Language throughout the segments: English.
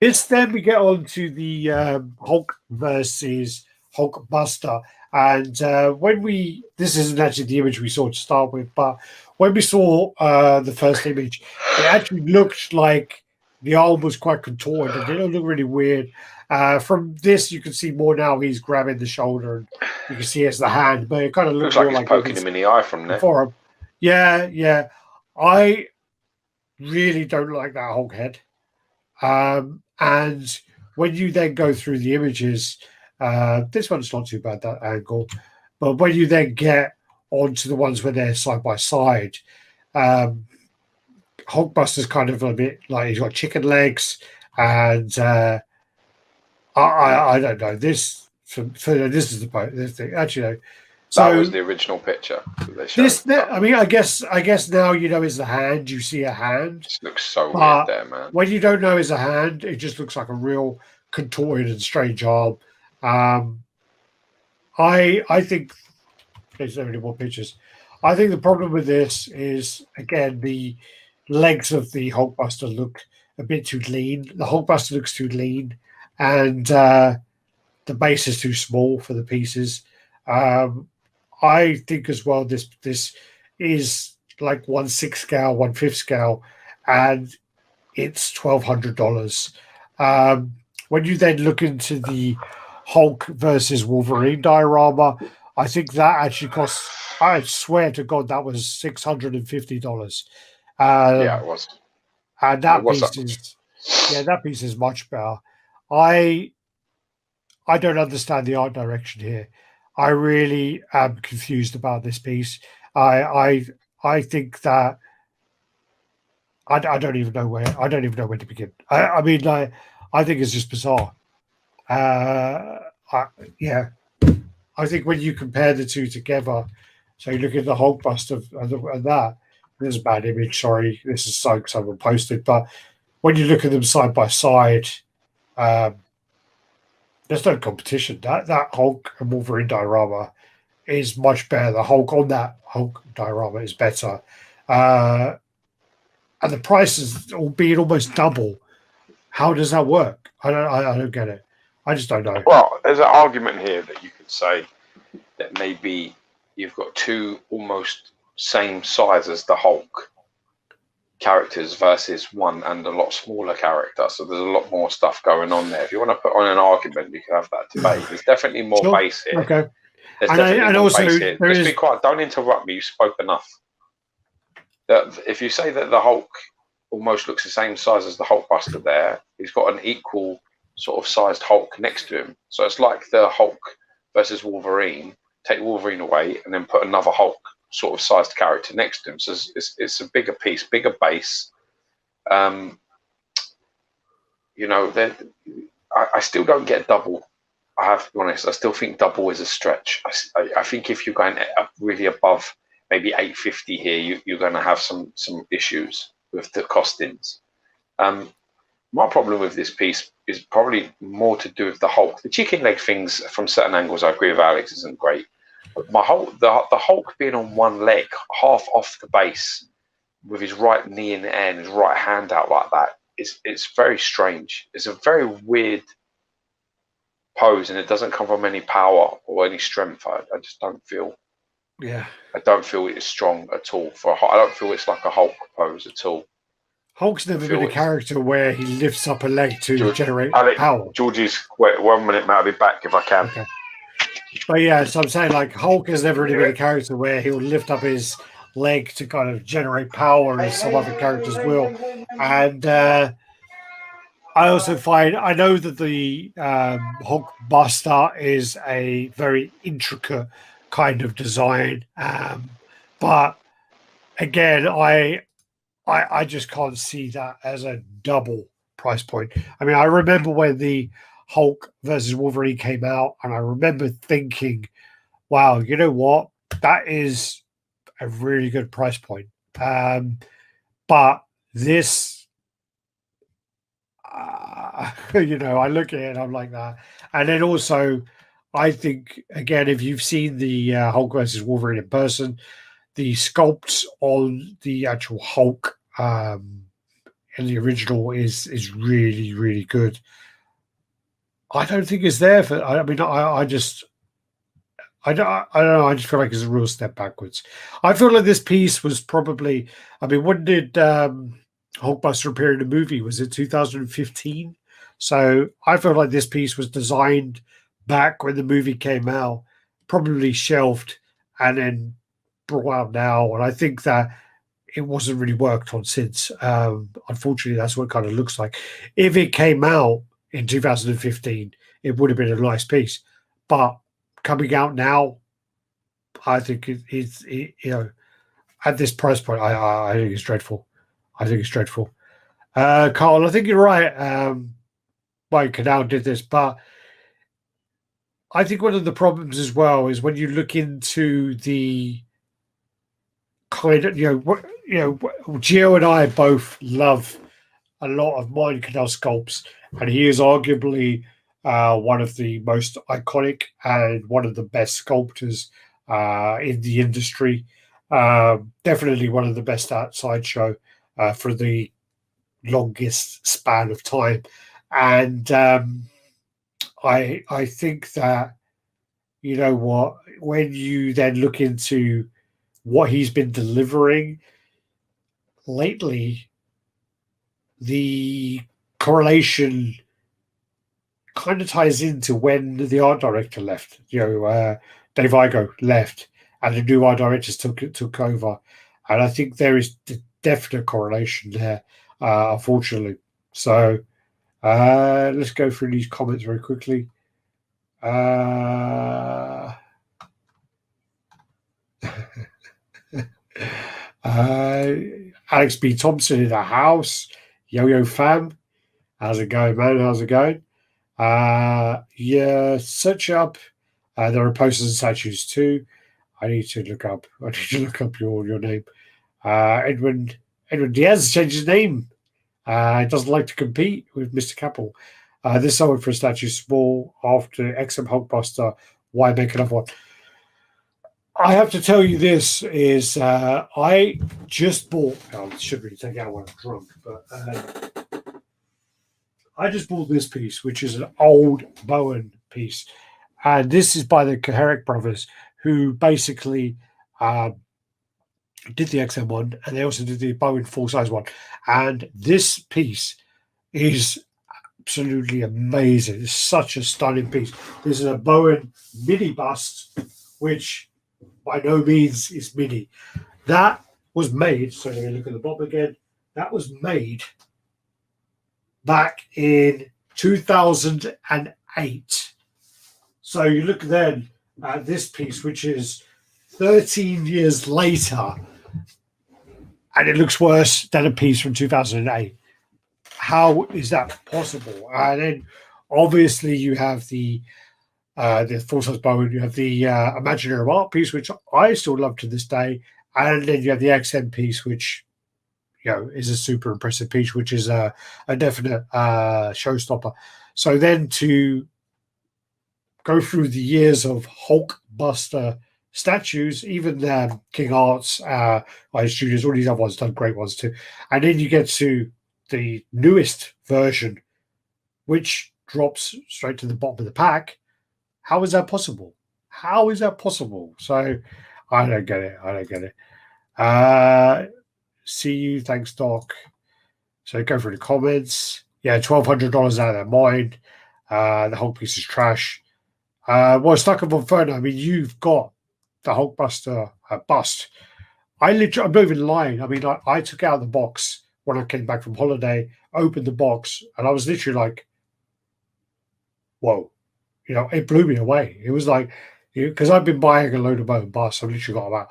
It's then we get on to the Hulk versus Hulkbuster. And when this isn't actually the image we saw to start with, but when we saw the first image, it actually looked like the arm was quite contorted and it didn't look really weird. From this, you can see more now he's grabbing the shoulder and you can see it's the hand, but it kind of looked Looks like more he's like it poking was him in the eye from the there. forearm. Yeah, yeah. I really don't like that Hulk head. And when you then go through the images, this one's not too bad, that angle. But when you then get onto the ones where they're side by side, um, Hulkbuster's kind of a bit like he's got chicken legs, and I don't know this for this is this thing actually. No. That was So the original picture that they showed. this, I mean, I guess now you know is the hand. You see a hand, This looks so weird but there, man. when you don't know is a hand, it just looks like a real contorted and strange arm. Um, I think there's so many more pictures. I think the problem with this is again the legs of the Hulkbuster look a bit too lean. The Hulkbuster looks too lean, and the base is too small for the pieces. Um, I think as well this is like 1/6 scale, 1/5 scale, and it's $1,200. When you then look into the Hulk versus Wolverine diorama, I think that actually costs. I swear to God, that was $650. Yeah, it Um, was. and It that was piece that. is, yeah, that piece is much better. I I don't understand the art direction here. I really am confused about this piece. I I I think that I don't even know where to begin. I mean, like, I think it's just bizarre. Uh, I, yeah, I think when you compare the two together, so you look at the Hulkbuster and that. This is a bad image. Sorry, this is so someone posted, but when you look at them side by side, um, there's no competition. That Hulk and Wolverine diorama is much better. The Hulk on that Hulk diorama is better. Uh, and the price is all being almost double. How does that work? I don't get it. I just don't know. Well, there's an argument here that you could say that maybe you've got two almost same size as the Hulk characters versus one and a lot smaller character. So there's a lot more stuff going on there. If you want to put on an argument, you can have that debate. There's definitely more Sure. base here. Okay. There's And definitely and more also base here. there Just be is quiet. Don't interrupt me. You spoke enough. That if you say that the Hulk almost looks the same size as the Hulkbuster there, he's got an equal sort of sized Hulk next to him. So it's like the Hulk versus Wolverine. Take Wolverine away and then put another Hulk sort of sized character next to him. So it's a bigger piece, bigger base. Um, you know, I still don't get double. I have to be honest. I still think double is a stretch. I think if you're going up really above maybe 850 here, you're going to have some issues with the costings. Um, my problem with this piece is probably more to do with the Hulk. The chicken leg things, from certain angles, I agree with Alex, isn't great. But the Hulk being on one leg, half off the base, with his right knee in the air and his right hand out like that, it's very strange. It's a very weird pose, and it doesn't come from any power or any strength. I just don't feel. yeah. I don't feel it's strong at all. I don't feel it's like a Hulk pose at all. Hulk's I never been feel a it's character where he lifts up a leg to George. generate Alex, power. Georgie's. Wait 1 minute, mate. I'll be back if I can. Okay. But yeah, so I'm saying like Hulk has never really been a character where he'll lift up his leg to kind of generate power as some other characters will. And I also find I know that the Hulkbuster is a very intricate kind of design, but again, I just can't see that as a double price point. I mean, I remember when the Hulk versus Wolverine came out, and I remember thinking, "Wow, you know what? That is a really good price point." But this, I look at it and I'm like that, and then also, I think again, if you've seen the Hulk versus Wolverine in person, the sculpts on the actual Hulk in the original is really, really good. I don't think it's there for. I mean, I don't know. I just feel like it's a real step backwards. I feel like this piece was probably. I mean, when did Hulkbuster appear in the movie? Was it 2015? So I feel like this piece was designed back when the movie came out, probably shelved, and then brought out now. And I think that it wasn't really worked on since. Unfortunately, that's what it kind of looks like. If it came out in 2015, it would have been a nice piece. But coming out now, I think at this price point, I think it's dreadful. I think it's dreadful. Carl, I think you're right. Mike Canal did this, but I think one of the problems as well is when you look into the kind of Gio and I both love a lot of Mine Canal sculpts, and he is arguably one of the most iconic and one of the best sculptors in the industry. Definitely one of the best at Sideshow for the longest span of time, and I think that you know what, when you then look into what he's been delivering lately, the correlation kind of ties into when the art director left. Dave Igo left, and the new art directors took over, and I think there is a definite correlation there, unfortunately. So let's go through these comments very quickly. Alex B. Thompson in the house. Yo fam. How's it going, man? How's it going? Yeah, search up. There are posters and statues too. I need to look up your name. Edwin Diaz changed his name. He doesn't like to compete with Mr. Capel. This sold for a statue small after XM Hulkbuster. Why make another one? I have to tell you this is I just bought. I should really take out when I'm drunk, but I just bought this piece, which is an old Bowen piece, and this is by the Herrick brothers, who basically did the XM one, and they also did the Bowen full size one. And this piece is absolutely amazing. It's such a stunning piece. This is a Bowen mini bust, which by no means is mini. That was made, so let me look at the bottom again. That was made back in 2008. So you look then at this piece, which is 13 years later, and it looks worse than a piece from 2008. How is that possible? And then obviously you have the full-size Bowen, you have the imaginary art piece, which I still love to this day, and then you have the XM piece, which is a super impressive piece, which is a definite showstopper. So then to go through the years of Hulkbuster statues, even King Arts, Ice Studios, all these other ones done great ones too, and then you get to the newest version, which drops straight to the bottom of the pack. How is that possible? How is that possible? So I don't get it. See you. Thanks, Doc. So go through the comments. Yeah, $1,200 out of their mind. The whole piece is trash. Well, stuck up on phone. I mean, you've got the Hulkbuster bust. I'm not even lying. I mean, I took out the box when I came back from holiday, opened the box, and I was literally like, whoa. It blew me away. It was like, because I've been buying a load of Bowen busts. I've literally got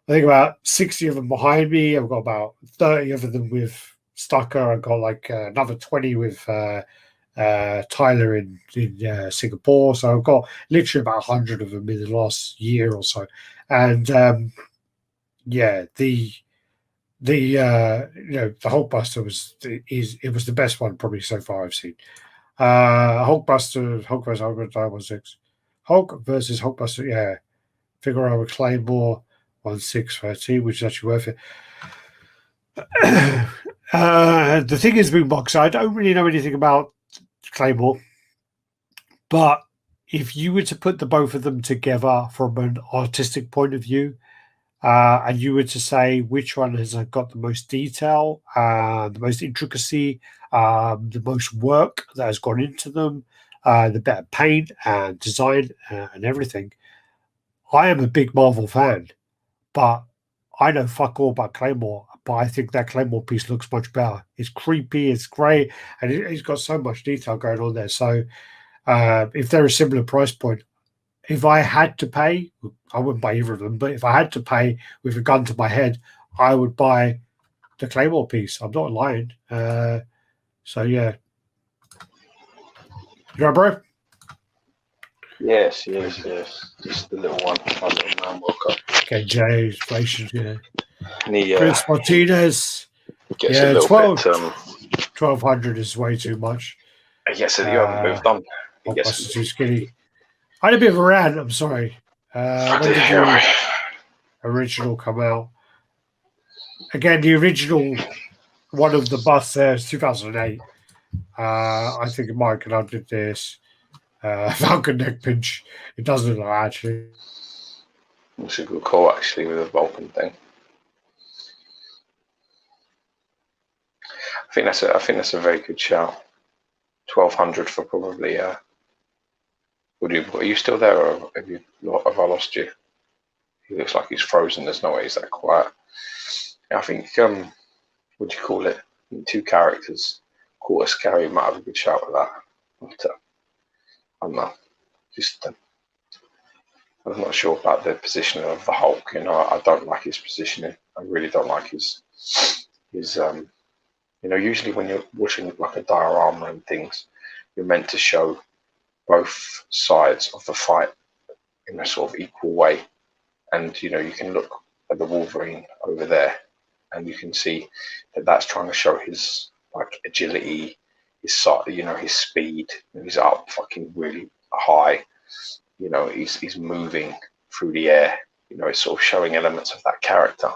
about 60 of them behind me. I've got about 30 of them with Stucker. I've got like another 20 with Tyler in Singapore. So I've got literally about 100 of them in the last year or so. And the Hulkbuster was the best one probably so far I've seen. Hulk versus Hulk 6. Hulk versus Hulkbuster, yeah. Figaro with Claymore 1630, which is actually worth it. The thing is, Boombox, I don't really know anything about Claymore, but if you were to put the both of them together from an artistic point of view, and you were to say which one has got the most detail, the most intricacy, the most work that has gone into them, the better paint and design and everything, I am a big Marvel fan, but I know fuck all about Claymore. But I think that Claymore piece looks much better. It's creepy, it's great, and it's got so much detail going on there. So if they're a similar price point, if I had to pay, I wouldn't buy either of them, but if I had to pay with a gun to my head, I would buy the Claymore piece. I'm not lying. So yeah. You know, bro? Yes. Just the little one. My little man woke up. Okay, Jay, inflation, yeah. And he Chris Martinez. gets Yeah, a little 1200 is way too much. I guess you haven't moved on. He gets Hulkbuster too skinny. I had a bit of a rant, I'm sorry. When did the original come out? Again, the original one of the busts there is 2008. I think Mike and I did this. Falcon neck pinch. It does look like actually. That's a good call, actually, with the Vulcan thing. I think that's a very good shout. 1200 for probably. Are you still there, or have I lost you? He looks like he's frozen. There's no way he's that quiet. I think what do you call it? 2 characters. Quarter Scary might have a good shout with that. But, I don't know. Just I'm not sure about the positioning of the Hulk. You know, I don't like his positioning. I really don't like his. You know, usually when you're watching like a diorama and things, you're meant to show both sides of the fight in a sort of equal way. And, you know, you can look at the Wolverine over there and you can see that that's trying to show his like agility, his, you know, his speed. He's up fucking really high. You know, he's moving through the air. You know, it's sort of showing elements of that character.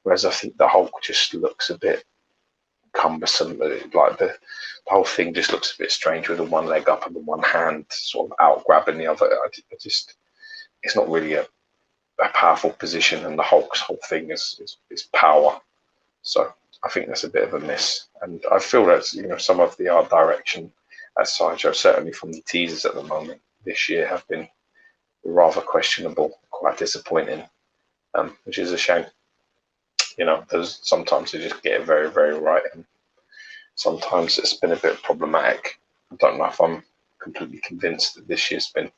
Whereas I think the Hulk just looks a bit cumbersome. Like the whole thing just looks a bit strange with the one leg up and the one hand sort of out grabbing the other. I just it's not really a powerful position, and the Hulk's whole thing is power. So I think that's a bit of a miss, and I feel that, you know, some of the art direction at Sideshow, certainly from the teasers at the moment this year, have been rather questionable, quite disappointing, which is a shame. You know, there's sometimes they just get it very, very right, and sometimes it's been a bit problematic. I don't know if I'm completely convinced that this year's been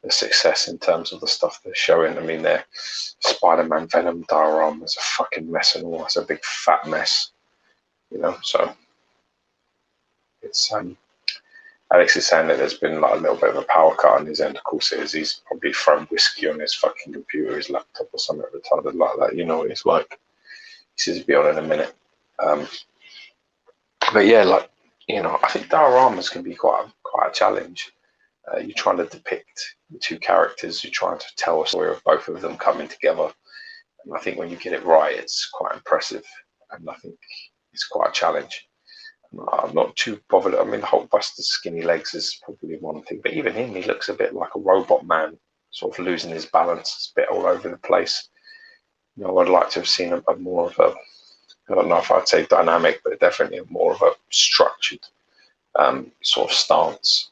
a success in terms of the stuff they're showing. I mean, their Spider-Man Venom diorama is a fucking mess and all. It's a big fat mess, you know. So it's Alex is saying that there's been like a little bit of a power cut on his end. Of course, it is. He's probably thrown whiskey on his fucking computer, his laptop, or something retarded like that. You know what it's like. He says he'll be on in a minute. But yeah, like, you know, I think dioramas can be quite a challenge. You're trying to depict the 2 characters. You're trying to tell a story of both of them coming together. And I think when you get it right, it's quite impressive. And I think it's quite a challenge. I'm not too bothered. I mean, Hulkbuster's skinny legs is probably one thing. But even him, he looks a bit like a robot man, sort of losing his balance. It's a bit all over the place. You know, I'd like to have seen a more of a, I don't know if I'd say dynamic, but definitely more of a structured sort of stance.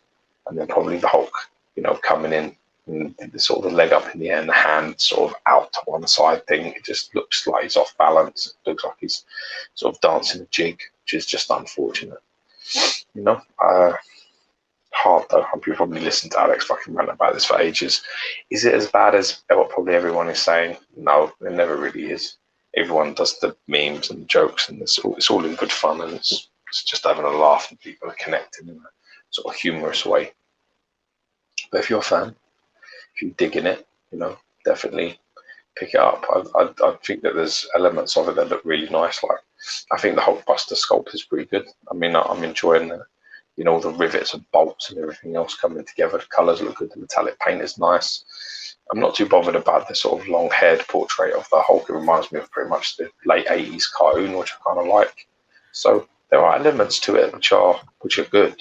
And then probably the Hulk, you know, coming in and the sort of the leg up in the air and the hand sort of out to one side thing. It just looks like he's off balance. It looks like he's sort of dancing a jig, which is just unfortunate. You know, hard though. You probably listened to Alex fucking rant about this for ages. Is it as bad as what probably everyone is saying? No, it never really is. Everyone does the memes and the jokes, and it's all in good fun, and it's just having a laugh, and people are connecting in a sort of humorous way. But if you're a fan, if you dig in it, you know, definitely pick it up. I think that there's elements of it that look really nice. Like, I think the Hulkbuster sculpt is pretty good. I mean, I'm enjoying the, you know, the rivets and bolts and everything else coming together. The colours look good. The metallic paint is nice. I'm not too bothered about the sort of long-haired portrait of the Hulk. It reminds me of pretty much the late 80s cartoon, which I kind of like. So there are elements to it which are good.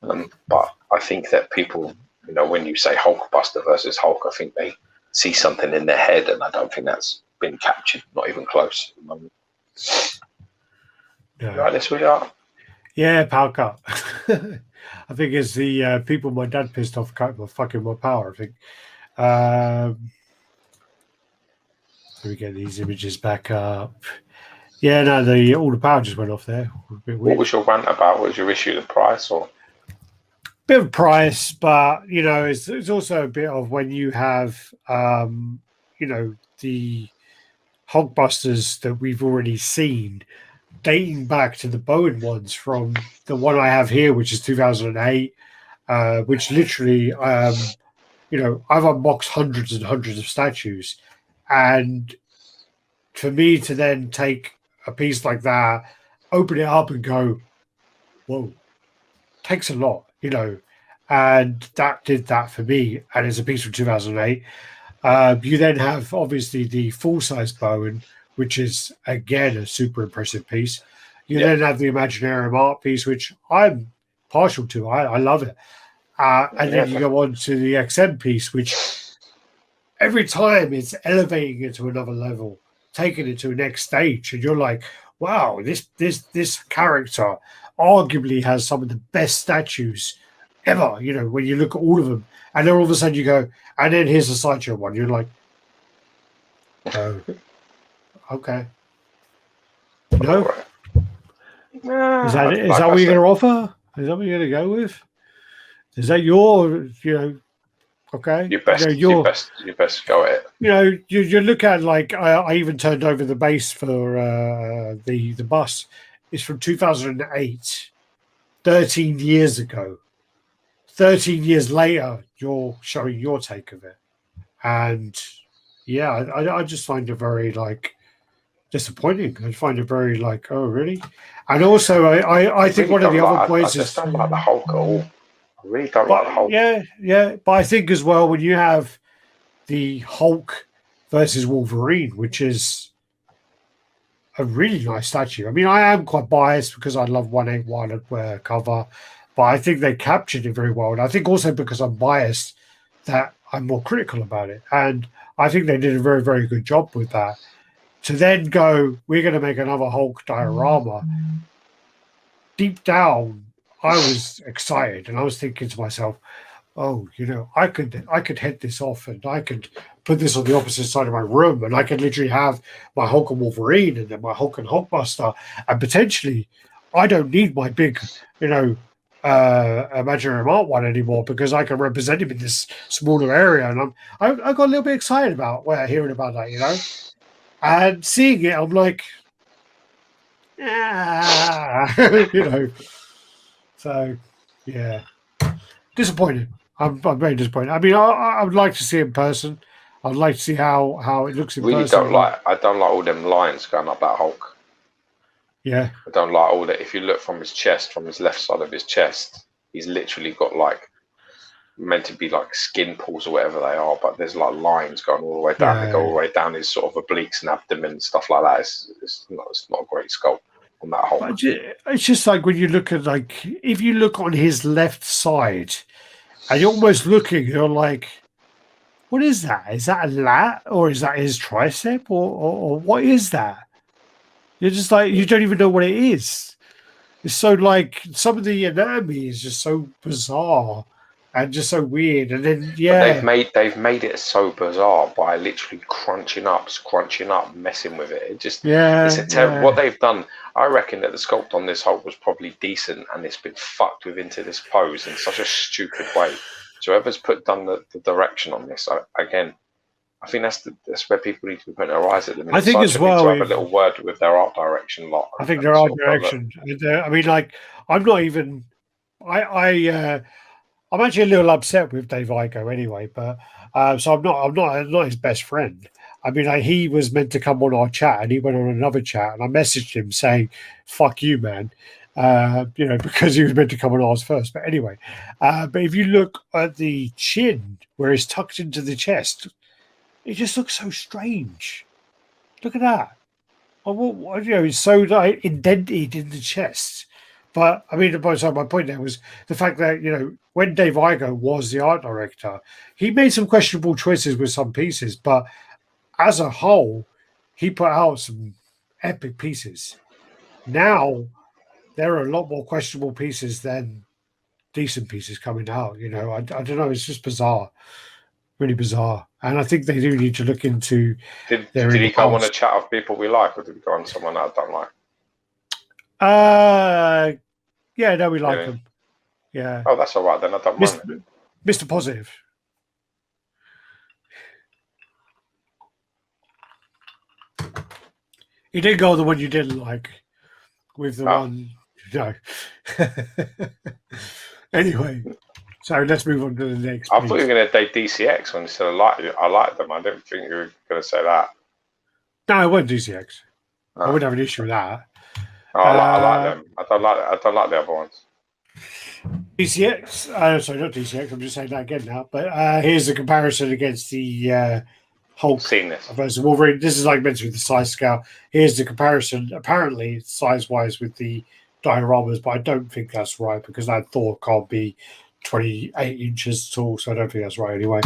But I think that people, when you say Hulkbuster versus Hulk, I think they see something in their head, and I don't think that's been captured, not even close at the moment. No. Right, this we are. Yeah, power cut. I think it's the people my dad pissed off cut were fucking my power. I think. Let me get these images back up. Yeah, no, all the power just went off there. What was your rant about? Was your issue the price or? Bit of price, but it's also a bit of when you have the Hulkbusters that we've already seen dating back to the Bowen ones from the one I have here, which is 2008, which literally I've unboxed hundreds and hundreds of statues, and for me to then take a piece like that, open it up and go, whoa, takes a lot, and that did that for me. And it's a piece from 2008. You then have obviously the full-size Bowen, which is again a super impressive piece. You then have the Imaginarium art piece, which I'm partial to. I love it. And then you go on to the XM piece, which every time it's elevating it to another level, taking it to a next stage, and you're like, wow, this character arguably has some of the best statues ever, when you look at all of them. And then all of a sudden you go, and then here's a Sideshow one. You're like, oh, okay. No? Is that it? Is that what you're going to offer? Is that what you're going to go with? Is that your, okay? Your best go at it. You look at, like, I even turned over the base for the bus. It's from 2008, 13 years ago. 13 years later, you're showing your take of it. And yeah, I just find it very, like, disappointing. I find it very, like, oh, really? And also, I think one of the other points is... I just don't like the Hulk at all. I really don't like the Hulk. Yeah. But I think as well, when you have the Hulk versus Wolverine, which is a really nice statue. I mean, I am quite biased because I love 181 cover, but I think they captured it very well. And I think also because I'm biased that I'm more critical about it. And I think they did a very, very good job with that. To then go, we're going to make another Hulk diorama. Deep down, I was excited, and I was thinking to myself, oh, I could head this off, and I could put this on the opposite side of my room, and I could literally have my Hulk and Wolverine, and then my Hulk and Hulkbuster, and potentially, I don't need my big, Imaginary art one anymore because I can represent him in this smaller area, and I got a little bit excited about hearing about that, and seeing it, I'm like, So, yeah, disappointed. I'm very disappointed. I mean, I would like to see it in person. I'd like to see how it looks in person. I don't like all them lines going up that Hulk. Yeah. I don't like all that. If you look from his chest, from his left side of his chest, he's literally got meant to be like skin pulls or whatever they are, but there's like lines going all the way down. They go all the way down his sort of obliques and abdomen and stuff like that. It's not a great sculpt on that Hulk. It's just like when you look at, like, if you look on his left side and you're almost looking, you're like, what is that? Is that a lat or is that his tricep or what is that? You're just like, you don't even know what it is. It's so, like, some of the anatomy is just so bizarre and just so weird. And then, yeah. But they've made it so bizarre by literally crunching up, messing with it. It just, it's a terrible. What they've done, I reckon that the sculpt on this Hulk was probably decent, and it's been fucked with into this pose in such a stupid way. So whoever's done the direction on this, again, I think that's where people need to be putting their eyes at the minute. I think as well, to have a little word with their art direction lot. I think their art direction. I mean, like, I'm not even. I'm actually a little upset with Dave Igo anyway, but so I'm not his best friend. I mean, he was meant to come on our chat, and he went on another chat, and I messaged him saying, "Fuck you, man," because he was meant to come on ours first. But anyway, but if you look at the chin where it's tucked into the chest, it just looks so strange. Look at that. well, you know, it's so like indented in the chest. But I mean, my point there was the fact that, you know, when Dave Igo was the art director, he made some questionable choices with some pieces, but as a whole, he put out some epic pieces. Now there are a lot more questionable pieces than decent pieces coming out. You know, I don't know. It's just bizarre, really bizarre. And I think they do need to look into Did their he go on a in-house. chat of people we like, or did he go on someone that I don't like? Yeah, no, we like Really? them. Yeah, Oh, that's all right then. I don't mind it. Mr. Positive. He did go on the one you didn't like with the Oh. one, no. Anyway, so let's move on to the next. I thought you were going to date DCX when you said I like them. I didn't think you were going to say that. No, I won't DCX. No. I wouldn't have an issue with that. Oh, I like them. I don't like the other ones. DCX. Sorry, not DCX. I'm just saying that again now. But here's the comparison against the Hulk Seen this. versus Wolverine. This is like meant to be the size scale. Here's the comparison. Apparently, size-wise with the dioramas, but I don't think that's right because that Thor can't be 28 inches tall, so I don't think that's right anyway.